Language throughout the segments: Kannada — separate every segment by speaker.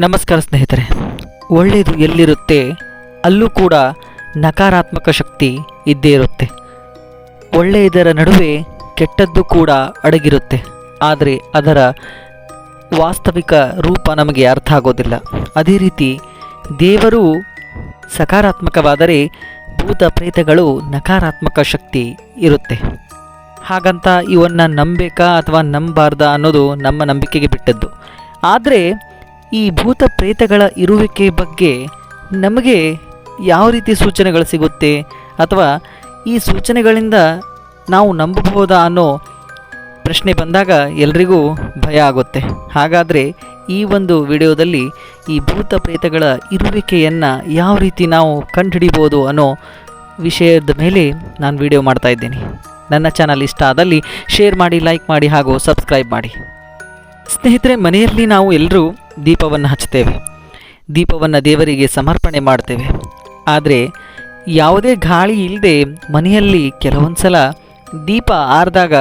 Speaker 1: ನಮಸ್ಕಾರ ಸ್ನೇಹಿತರೆ. ಒಳ್ಳೆಯದು ಎಲ್ಲಿರುತ್ತೆ ಅಲ್ಲೂ ಕೂಡ ನಕಾರಾತ್ಮಕ ಶಕ್ತಿ ಇದ್ದೇ ಇರುತ್ತೆ. ಒಳ್ಳೆಯದರ ನಡುವೆ ಕೆಟ್ಟದ್ದು ಕೂಡ ಅಡಗಿರುತ್ತೆ. ಆದರೆ ಅದರ ವಾಸ್ತವಿಕ ರೂಪ ನಮಗೆ ಅರ್ಥ ಆಗೋದಿಲ್ಲ. ಅದೇ ರೀತಿ ದೇವರು ಸಕಾರಾತ್ಮಕವಾದರೆ ಭೂತ ಪ್ರೇತಗಳು ನಕಾರಾತ್ಮಕ ಶಕ್ತಿ ಇರುತ್ತೆ. ಹಾಗಂತ ಇವನ್ನು ನಂಬಬೇಕಾ ಅಥವಾ ನಂಬಾರ್ದಾ ಅನ್ನೋದು ನಮ್ಮ ನಂಬಿಕೆಗೆ ಬಿಟ್ಟದ್ದು. ಆದರೆ ಈ ಭೂತ ಪ್ರೇತಗಳ ಇರುವಿಕೆ ಬಗ್ಗೆ ನಮಗೆ ಯಾವ ರೀತಿ ಸೂಚನೆಗಳು ಸಿಗುತ್ತೆ ಅಥವಾ ಈ ಸೂಚನೆಗಳಿಂದ ನಾವು ನಂಬಬಹುದಾ ಅನ್ನೋ ಪ್ರಶ್ನೆ ಬಂದಾಗ ಎಲ್ರಿಗೂ ಭಯ ಆಗುತ್ತೆ. ಹಾಗಾದರೆ ಈ ಒಂದು ವಿಡಿಯೋದಲ್ಲಿ ಈ ಭೂತ ಪ್ರೇತಗಳ ಇರುವಿಕೆಯನ್ನು ಯಾವ ರೀತಿ ನಾವು ಕಂಡುಹಿಡಿಬೋದು ಅನ್ನೋ ವಿಷಯದ ಮೇಲೆ ನಾನು ವಿಡಿಯೋ ಮಾಡ್ತಾ ಇದ್ದೀನಿ. ನನ್ನ ಚಾನಲ್ ಇಷ್ಟ ಆದಲ್ಲಿ ಶೇರ್ ಮಾಡಿ, ಲೈಕ್ ಮಾಡಿ ಹಾಗೂ ಸಬ್ಸ್ಕ್ರೈಬ್ ಮಾಡಿ. ಸ್ನೇಹಿತರೆ, ಮನೆಯಲ್ಲಿ ನಾವು ಎಲ್ಲರೂ ದೀಪವನ್ನು ಹಚ್ತೇವೆ. ದೀಪವನ್ನು ದೇವರಿಗೆ ಸಮರ್ಪಣೆ ಮಾಡ್ತೇವೆ. ಆದರೆ ಯಾವುದೇ ಗಾಳಿ ಇಲ್ಲದೆ ಮನೆಯಲ್ಲಿ ಕೆಲವೊಂದು ಸಲ ದೀಪ ಆರಿದಾಗ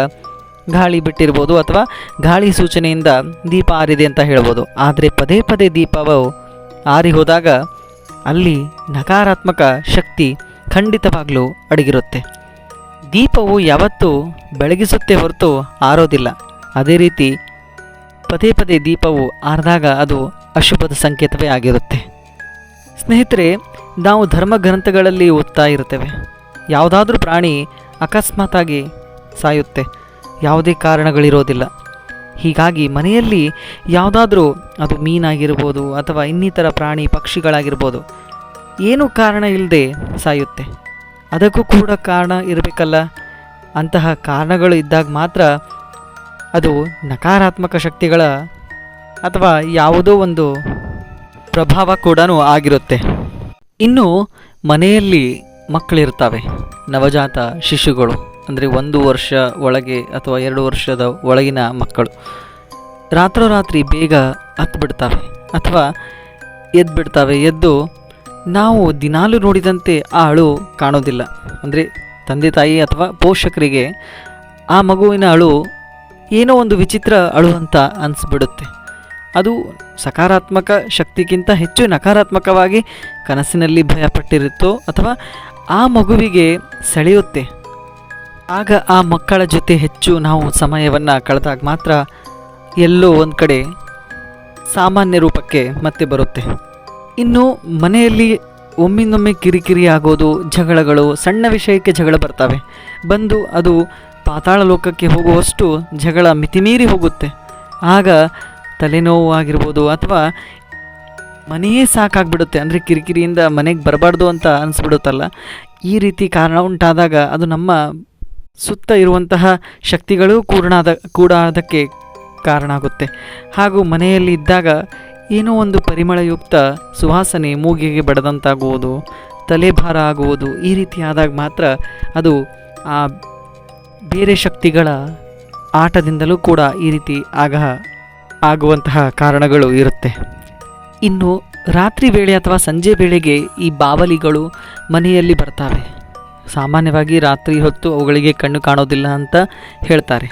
Speaker 1: ಗಾಳಿ ಬಿಟ್ಟಿರ್ಬೋದು ಅಥವಾ ಗಾಳಿ ಸೂಚನೆಯಿಂದ ದೀಪ ಆರಿದೆ ಅಂತ ಹೇಳ್ಬೋದು. ಆದರೆ ಪದೇ ಪದೇ ದೀಪವು ಆರಿ ಹೋದಾಗ ಅಲ್ಲಿ ನಕಾರಾತ್ಮಕ ಶಕ್ತಿ ಖಂಡಿತವಾಗಲೂ ಅಡಗಿರುತ್ತೆ. ದೀಪವು ಯಾವತ್ತೂ ಬೆಳಗಿಸುತ್ತೆ ಹೊರತು ಆರೋದಿಲ್ಲ. ಅದೇ ರೀತಿ ಪದೇ ಪದೇ ದೀಪವು ಆರಿದಾಗ ಅದು ಅಶುಭದ ಸಂಕೇತವೇ ಆಗಿರುತ್ತೆ. ಸ್ನೇಹಿತರೆ, ನಾವು ಧರ್ಮ ಗ್ರಂಥಗಳಲ್ಲಿ ಓದ್ತಾ ಇರ್ತೇವೆ, ಯಾವುದಾದ್ರೂ ಪ್ರಾಣಿ ಅಕಸ್ಮಾತಾಗಿ ಸಾಯುತ್ತೆ, ಯಾವುದೇ ಕಾರಣಗಳಿರೋದಿಲ್ಲ. ಹೀಗಾಗಿ ಮನೆಯಲ್ಲಿ ಯಾವುದಾದ್ರೂ ಅದು ಮೀನಾಗಿರ್ಬೋದು ಅಥವಾ ಇನ್ನಿತರ ಪ್ರಾಣಿ ಪಕ್ಷಿಗಳಾಗಿರ್ಬೋದು, ಏನೂ ಕಾರಣ ಇಲ್ಲದೆ ಸಾಯುತ್ತೆ. ಅದಕ್ಕೂ ಕೂಡ ಕಾರಣ ಇರಬೇಕಲ್ಲ. ಅಂತಹ ಕಾರಣಗಳು ಇದ್ದಾಗ ಮಾತ್ರ ಅದು ನಕಾರಾತ್ಮಕ ಶಕ್ತಿಗಳ ಅಥವಾ ಯಾವುದೋ ಒಂದು ಪ್ರಭಾವ ಕೂಡ ಆಗಿರುತ್ತೆ. ಇನ್ನು ಮನೆಯಲ್ಲಿ ಮಕ್ಕಳಿರ್ತವೆ, ನವಜಾತ ಶಿಶುಗಳು, ಅಂದರೆ 1 ವರ್ಷ ಒಳಗೆ ಅಥವಾ 2 ವರ್ಷದ ಒಳಗಿನ ಮಕ್ಕಳು ರಾತ್ರೋರಾತ್ರಿ ಬೇಗ ಹತ್ಬಿಡ್ತವೆ ಅಥವಾ ಎದ್ಬಿಡ್ತವೆ. ಎದ್ದು ನಾವು ದಿನಾಲೂ ನೋಡಿದಂತೆ ಆ ಅಳು ಕಾಣೋದಿಲ್ಲ. ಅಂದರೆ ತಂದೆ ತಾಯಿ ಅಥವಾ ಪೋಷಕರಿಗೆ ಆ ಮಗುವಿನ ಅಳು ಏನೋ ಒಂದು ವಿಚಿತ್ರ ಅಳು ಅಂತ ಅನಿಸ್ಬಿಡುತ್ತೆ. ಅದು ಸಕಾರಾತ್ಮಕ ಶಕ್ತಿಗಿಂತ ಹೆಚ್ಚು ನಕಾರಾತ್ಮಕವಾಗಿ ಕನಸಿನಲ್ಲಿ ಭಯಪಟ್ಟಿರುತ್ತೋ ಅಥವಾ ಆ ಮಗುವಿಗೆ ಸೆಳೆಯುತ್ತೆ. ಆಗ ಆ ಮಕ್ಕಳ ಜೊತೆ ಹೆಚ್ಚು ನಾವು ಸಮಯವನ್ನು ಕಳೆದಾಗ ಮಾತ್ರ ಎಲ್ಲೋ ಒಂದು ಕಡೆ ಸಾಮಾನ್ಯ ರೂಪಕ್ಕೆ ಮತ್ತೆ ಬರುತ್ತೆ. ಇನ್ನು ಮನೆಯಲ್ಲಿ ಒಮ್ಮಿಂದೊಮ್ಮೆ ಕಿರಿಕಿರಿ ಆಗೋದು, ಜಗಳಗಳು, ಸಣ್ಣ ವಿಷಯಕ್ಕೆ ಜಗಳ ಬರ್ತವೆ. ಬಂದು ಅದು ಪಾತಾಳ ಲೋಕಕ್ಕೆ ಹೋಗುವಷ್ಟು ಜಗಳ ಮಿತಿಮೀರಿ ಹೋಗುತ್ತೆ. ಆಗ ತಲೆನೋವು ಆಗಿರ್ಬೋದು ಅಥವಾ ಮನೆಯೇ ಸಾಕಾಗ್ಬಿಡುತ್ತೆ. ಅಂದರೆ ಕಿರಿಕಿರಿಯಿಂದ ಮನೆಗೆ ಬರಬಾರ್ದು ಅಂತ ಅನಿಸ್ಬಿಡುತ್ತಲ್ಲ. ಈ ರೀತಿ ಕಾರಣ ಉಂಟಾದಾಗ ಅದು ನಮ್ಮ ಸುತ್ತ ಇರುವಂತಹ ಶಕ್ತಿಗಳು ಕೂಡ ಅದಕ್ಕೆ ಕಾರಣ ಆಗುತ್ತೆ. ಹಾಗೂ ಮನೆಯಲ್ಲಿ ಇದ್ದಾಗ ಏನೋ ಒಂದು ಪರಿಮಳಯುಕ್ತ ಸುವಾಸನೆ ಮೂಗಿಗೆ ಬಡದಂತಾಗುವುದು, ತಲೆಭಾರ ಆಗುವುದು, ಈ ರೀತಿ ಆದಾಗ ಮಾತ್ರ ಅದು ಆ ಬೇರೆ ಶಕ್ತಿಗಳ ಆಟದಿಂದಲೂ ಕೂಡ ಈ ರೀತಿ ಆಗುವಂತಹ ಕಾರಣಗಳು ಇರುತ್ತೆ. ಇನ್ನು ರಾತ್ರಿ ವೇಳೆ ಅಥವಾ ಸಂಜೆ ವೇಳೆಗೆ ಈ ಬಾವಲಿಗಳು ಮನೆಯಲ್ಲಿ ಬರ್ತವೆ. ಸಾಮಾನ್ಯವಾಗಿ ರಾತ್ರಿ ಹೊತ್ತು ಅವುಗಳಿಗೆ ಕಣ್ಣು ಕಾಣೋದಿಲ್ಲ ಅಂತ ಹೇಳ್ತಾರೆ.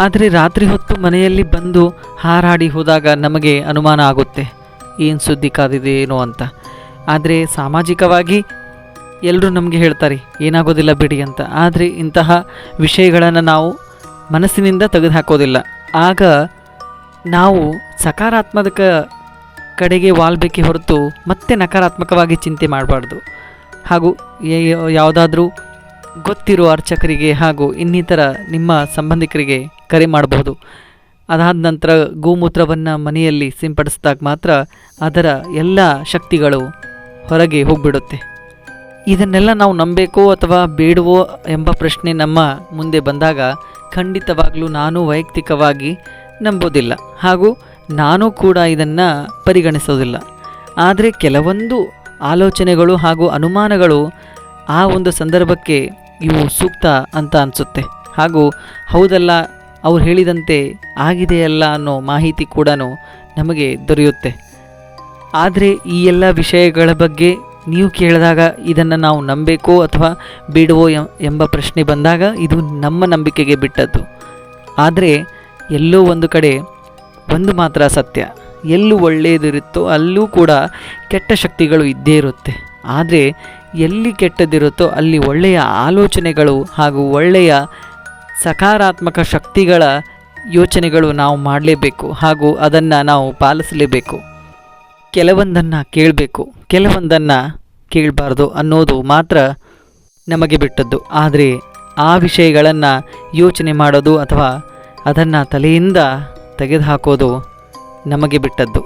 Speaker 1: ಆದರೆ ರಾತ್ರಿ ಹೊತ್ತು ಮನೆಯಲ್ಲಿ ಬಂದು ಹಾರಾಡಿ ಹೋದಾಗ ನಮಗೆ ಅನುಮಾನ ಆಗುತ್ತೆ, ಏನು ಸುದ್ದಿ ಕಾದಿದೆ ಏನೋ ಅಂತ. ಆದರೆ ಸಾಮಾಜಿಕವಾಗಿ ಎಲ್ಲರೂ ನಮಗೆ ಹೇಳ್ತಾರೆ ಏನಾಗೋದಿಲ್ಲ ಬಿಡಿ ಅಂತ. ಆದರೆ ಇಂತಹ ವಿಷಯಗಳನ್ನು ನಾವು ಮನಸ್ಸಿನಿಂದ ತೆಗೆದುಹಾಕೋದಿಲ್ಲ. ಆಗ ನಾವು ಸಕಾರಾತ್ಮಕ ಕಡೆಗೆ ವಾಲ್ಬೇಕೆ ಹೊರತು ಮತ್ತೆ ನಕಾರಾತ್ಮಕವಾಗಿ ಚಿಂತೆ ಮಾಡಬಾರ್ದು. ಹಾಗೂ ಯಾವುದಾದ್ರೂ ಗೊತ್ತಿರೋ ಅರ್ಚಕರಿಗೆ ಹಾಗೂ ಇನ್ನಿತರ ನಿಮ್ಮ ಸಂಬಂಧಿಕರಿಗೆ ಕರೆ ಮಾಡಬಹುದು. ಅದಾದ ನಂತರ ಗೋಮೂತ್ರವನ್ನು ಮನೆಯಲ್ಲಿ ಸಿಂಪಡಿಸಿದಾಗ ಮಾತ್ರ ಅದರ ಎಲ್ಲ ಶಕ್ತಿಗಳು ಹೊರಗೆ ಹೋಗಿಬಿಡುತ್ತೆ. ಇದನ್ನೆಲ್ಲ ನಾವು ನಂಬಬೇಕೋ ಅಥವಾ ಬೇಡವೋ ಎಂಬ ಪ್ರಶ್ನೆ ನಮ್ಮ ಮುಂದೆ ಬಂದಾಗ ಖಂಡಿತವಾಗಲೂ ನಾನು ವೈಯಕ್ತಿಕವಾಗಿ ನಂಬೋದಿಲ್ಲ ಹಾಗೂ ನಾನು ಕೂಡ ಇದನ್ನು ಪರಿಗಣಿಸೋದಿಲ್ಲ. ಆದರೆ ಕೆಲವೊಂದು ಆಲೋಚನೆಗಳು ಹಾಗೂ ಅನುಮಾನಗಳು ಆ ಒಂದು ಸಂದರ್ಭಕ್ಕೆ ಇವು ಸೂಕ್ತ ಅಂತ ಅನಿಸುತ್ತೆ. ಹಾಗೂ ಹೌದಲ್ಲ, ಅವ್ರು ಹೇಳಿದಂತೆ ಆಗಿದೆಯಲ್ಲ ಅನ್ನೋ ಮಾಹಿತಿ ಕೂಡ ನಮಗೆ ದೊರೆಯುತ್ತೆ. ಆದರೆ ಈ ಎಲ್ಲ ವಿಷಯಗಳ ಬಗ್ಗೆ ನೀವು ಕೇಳಿದಾಗ ಇದನ್ನು ನಾವು ನಂಬಬೇಕೋ ಅಥವಾ ಬೇಡವೋ ಎಂಬ ಪ್ರಶ್ನೆ ಬಂದಾಗ ಇದು ನಮ್ಮ ನಂಬಿಕೆಗೆ ಬಿಟ್ಟದ್ದು. ಆದರೆ ಎಲ್ಲೋ ಒಂದು ಕಡೆ ಒಂದು ಮಾತ್ರ ಸತ್ಯ, ಎಲ್ಲೂ ಒಳ್ಳೆಯದಿರುತ್ತೋ ಅಲ್ಲೂ ಕೂಡ ಕೆಟ್ಟ ಶಕ್ತಿಗಳು ಇದ್ದೇ ಇರುತ್ತೆ. ಆದರೆ ಎಲ್ಲಿ ಕೆಟ್ಟದಿರುತ್ತೋ ಅಲ್ಲಿ ಒಳ್ಳೆಯ ಆಲೋಚನೆಗಳು ಹಾಗೂ ಒಳ್ಳೆಯ ಸಕಾರಾತ್ಮಕ ಶಕ್ತಿಗಳ ಯೋಚನೆಗಳು ನಾವು ಮಾಡಲೇಬೇಕು ಹಾಗೂ ಅದನ್ನು ನಾವು ಪಾಲಿಸಲೇಬೇಕು. ಕೆಲವೊಂದನ್ನು ಕೇಳಬೇಕು, ಕೆಲವೊಂದನ್ನು ಕೇಳಬಾರ್ದು ಅನ್ನೋದು ಮಾತ್ರ ನಮಗೆ ಬಿಟ್ಟದ್ದು. ಆದರೆ ಆ ವಿಷಯಗಳನ್ನು ಯೋಚನೆ ಮಾಡೋದು ಅಥವಾ ಅದನ್ನು ತಲೆಯಿಂದ ತೆಗೆದುಹಾಕೋದು ನಮಗೆ ಬಿಟ್ಟದ್ದು.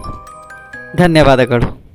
Speaker 1: ಧನ್ಯವಾದಗಳು.